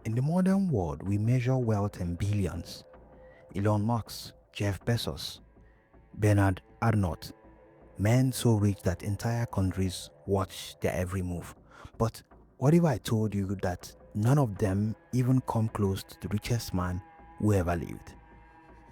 In the modern world, we measure wealth in billions. Elon Musk, Jeff Bezos, Bernard Arnault, men so rich that entire countries watch their every move. But what if I told you that none of them even come close to the richest man who ever lived?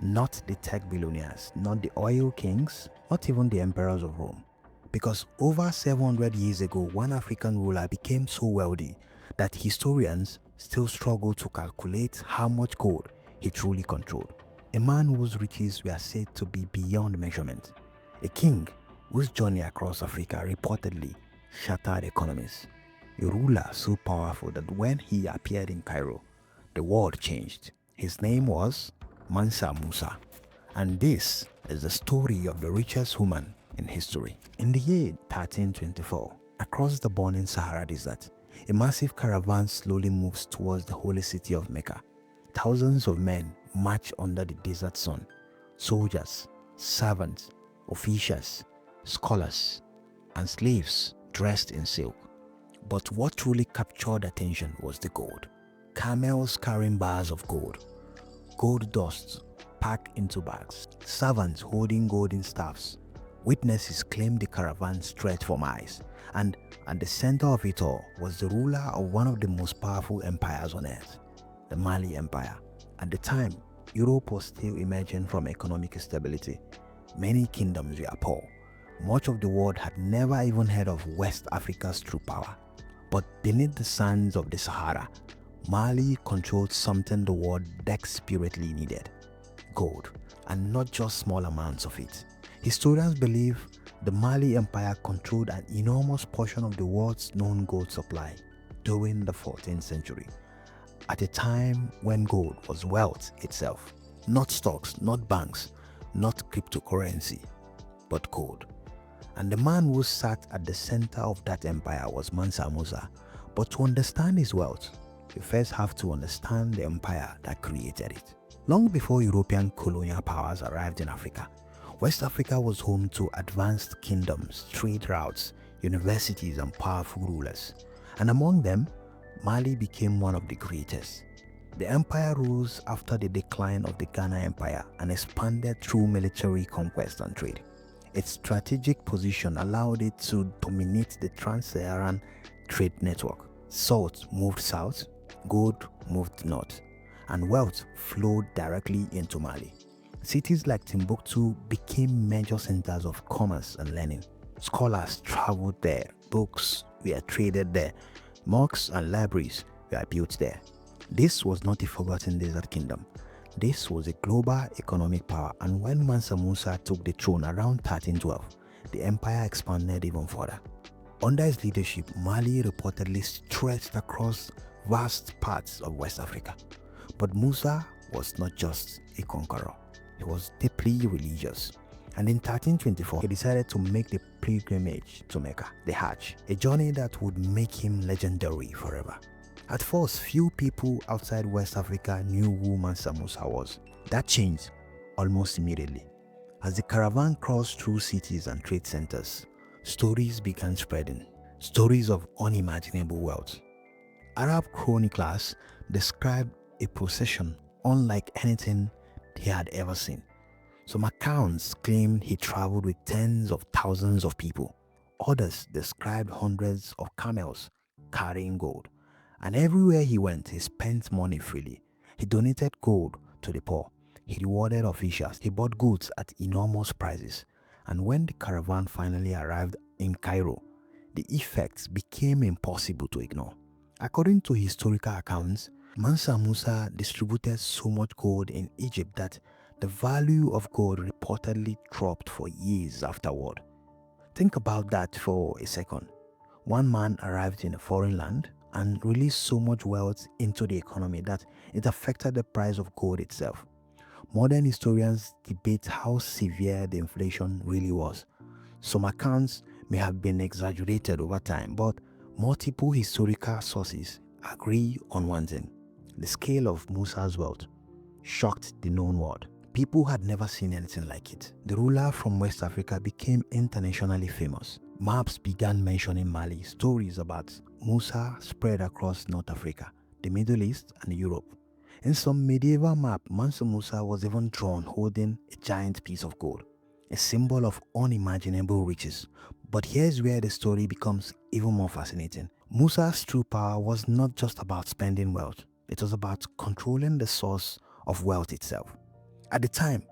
Not the tech billionaires, not the oil kings, not even the emperors of Rome. Because over 700 years ago, one African ruler became so wealthy that historians still struggle to calculate how much gold he truly controlled. A man whose riches were said to be beyond measurement. A king whose journey across Africa reportedly shattered economies. A ruler so powerful that when he appeared in Cairo, the world changed. His name was Mansa Musa. And this is the story of the richest woman in history. In the year 1324, across the burning Sahara desert, a massive caravan slowly moves towards the holy city of Mecca. Thousands of men march under the desert sun. Soldiers, servants, officials, scholars, and slaves dressed in silk. But what truly captured attention was the gold. Camels carrying bars of gold, gold dust packed into bags, servants holding golden staffs. Witnesses claimed the caravan stretched for miles, and at the center of it all was the ruler of one of the most powerful empires on earth, the Mali Empire. At the time, Europe was still emerging from economic instability. Many kingdoms were poor. Much of the world had never even heard of West Africa's true power. But beneath the sands of the Sahara, Mali controlled something the world desperately needed: gold, and not just small amounts of it. Historians believe the Mali Empire controlled an enormous portion of the world's known gold supply during the 14th century, at a time when gold was wealth itself. Not stocks, not banks, not cryptocurrency, but gold. And the man who sat at the center of that empire was Mansa Musa. But to understand his wealth, you first have to understand the empire that created it. Long before European colonial powers arrived in Africa, West Africa was home to advanced kingdoms, trade routes, universities, and powerful rulers. And among them, Mali became one of the greatest. The empire rose after the decline of the Ghana Empire and expanded through military conquest and trade. Its strategic position allowed it to dominate the trans-Saharan trade network. Salt moved south, gold moved north, and wealth flowed directly into Mali. Cities like Timbuktu became major centers of commerce and learning. Scholars traveled there, books were traded there, mosques and libraries were built there. This was not a forgotten desert kingdom. This was a global economic power, and when Mansa Musa took the throne around 1312, the empire expanded even further. Under his leadership, Mali reportedly stretched across vast parts of West Africa. But Musa was not just a conqueror, he was deeply religious. And in 1324, he decided to make the pilgrimage to Mecca, the Hajj, a journey that would make him legendary forever. At first, few people outside West Africa knew who Mansa Musa was. That changed almost immediately. As the caravan crossed through cities and trade centers, stories began spreading, stories of unimaginable wealth. Arab chroniclers described a procession unlike anything they had ever seen. Some accounts claimed he traveled with tens of thousands of people. Others described hundreds of camels carrying gold. And everywhere he went, he spent money freely. He donated gold to the poor. He rewarded officials. He bought goods at enormous prices. And when the caravan finally arrived in Cairo, the effects became impossible to ignore. According to historical accounts, Mansa Musa distributed so much gold in Egypt that the value of gold reportedly dropped for years afterward. Think about that for a second. One man arrived in a foreign land and released so much wealth into the economy that it affected the price of gold itself. Modern historians debate how severe the inflation really was. Some accounts may have been exaggerated over time, but multiple historical sources agree on one thing: the scale of Musa's wealth shocked the known world. People had never seen anything like it. The ruler from West Africa became internationally famous. Maps began mentioning Mali. Stories about Musa spread across North Africa. the Middle East, and Europe. In some medieval map, Mansa Musa was even drawn holding a giant piece of gold, a symbol of unimaginable riches. But here's where the story becomes even more fascinating. Musa's true power was not just about spending wealth, it was about controlling the source of wealth itself. At the time,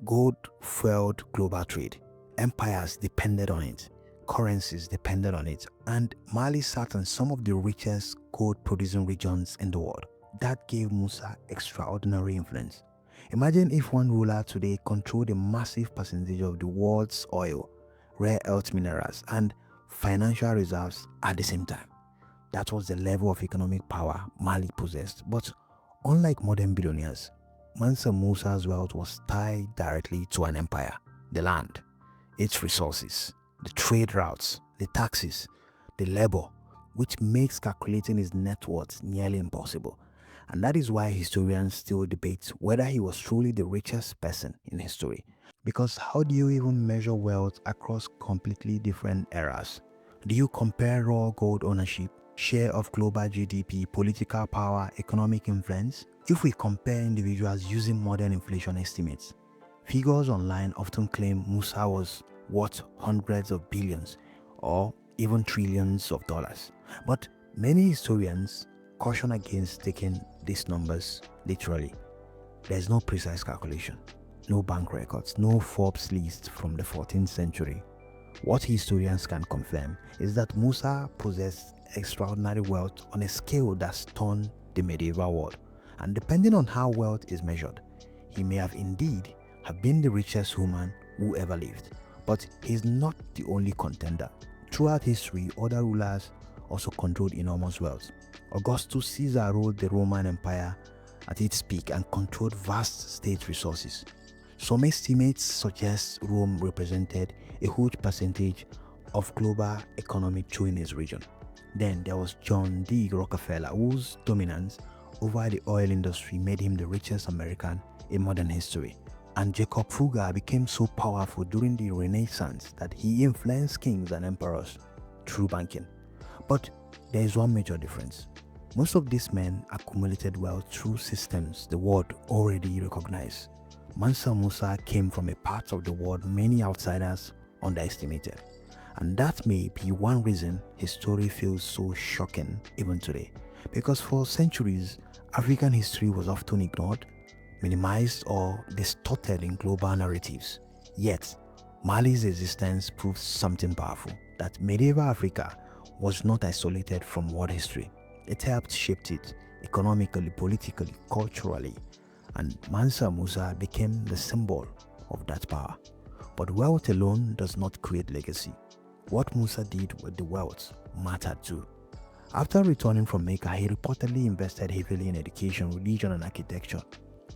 gold fueled global trade. Empires depended on it, currencies depended on it, and Mali sat on some of the richest gold producing regions in the world. That gave Musa extraordinary influence. Imagine if one ruler today controlled a massive percentage of the world's oil, rare earth minerals, and financial reserves at the same time. That was the level of economic power Mali possessed. But unlike modern billionaires, Mansa Musa's wealth was tied directly to an empire: the land, its resources, the trade routes, the taxes, the labor, which makes calculating his net worth nearly impossible. And that is why historians still debate whether he was truly the richest person in history. Because how do you even measure wealth across completely different eras? Do you compare raw gold ownership, share of global GDP, political power, economic influence? If we compare individuals using modern inflation estimates, figures online often claim Musa was worth hundreds of billions or even trillions of dollars. But many historians caution against taking these numbers literally. There's no precise calculation, no bank records, no Forbes list from the 14th century. What historians can confirm is that Musa possessed extraordinary wealth on a scale that stunned the medieval world. And depending on how wealth is measured, he may have indeed have been the richest human who ever lived. But he's not the only contender. Throughout history, other rulers also controlled enormous wealth. Augustus Caesar ruled the Roman Empire at its peak and controlled vast state resources. Some estimates suggest Rome represented a huge percentage of global economy during his region. Then there was John D. Rockefeller, whose dominance over the oil industry made him the richest American in modern history. And Jacob Fugger became so powerful during the Renaissance that he influenced kings and emperors through banking. But there is one major difference. Most of these men accumulated wealth through systems the world already recognized. Mansa Musa came from a part of the world many outsiders underestimated. And that may be one reason his story feels so shocking even today. Because for centuries, African history was often ignored, minimized, or distorted in global narratives. Yet, Mali's existence proves something powerful: that medieval Africa was not isolated from world history. It helped shape it economically, politically, culturally, and Mansa Musa became the symbol of that power. But wealth alone does not create legacy. What Musa did with the wealth mattered too. After returning from Mecca, he reportedly invested heavily in education, religion, and architecture.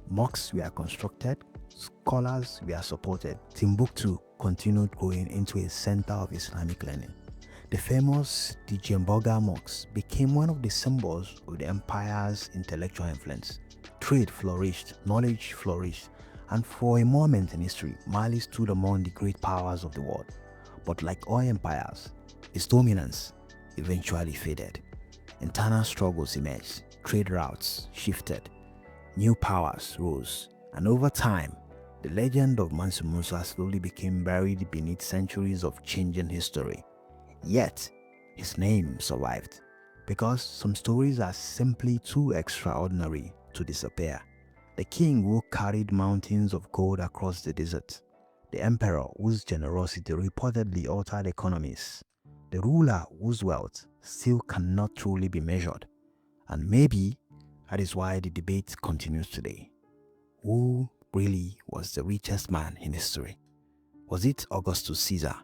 Mosques were constructed, scholars were supported. Timbuktu continued growing into a center of Islamic learning. The famous Djemboga Mosque became one of the symbols of the empire's intellectual influence. Trade flourished, knowledge flourished, and for a moment in history, Mali stood among the great powers of the world. But like all empires, its dominance eventually faded. Internal struggles emerged, trade routes shifted, new powers rose, and over time, the legend of Mansa Musa slowly became buried beneath centuries of changing history. Yet, his name survived, because some stories are simply too extraordinary to disappear. The king who carried mountains of gold across the desert, the emperor whose generosity reportedly altered economies, the ruler whose wealth still cannot truly be measured. And maybe that is why the debate continues today. Who really was the richest man in history? Was it Augustus Caesar,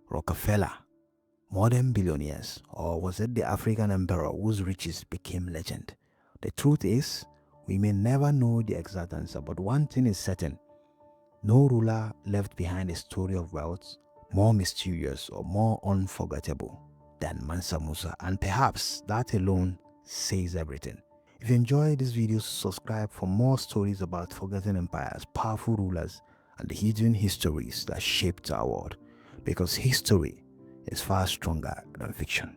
Rockefeller, modern billionaires, or was it the African emperor whose riches became legend? The truth is, we may never know the exact answer, but one thing is certain: no ruler left behind a story of wealth more mysterious or more unforgettable than Mansa Musa, and perhaps that alone says everything. If you enjoyed this video, subscribe for more stories about forgotten empires, powerful rulers, and the hidden histories that shaped our world, because history is far stronger than fiction.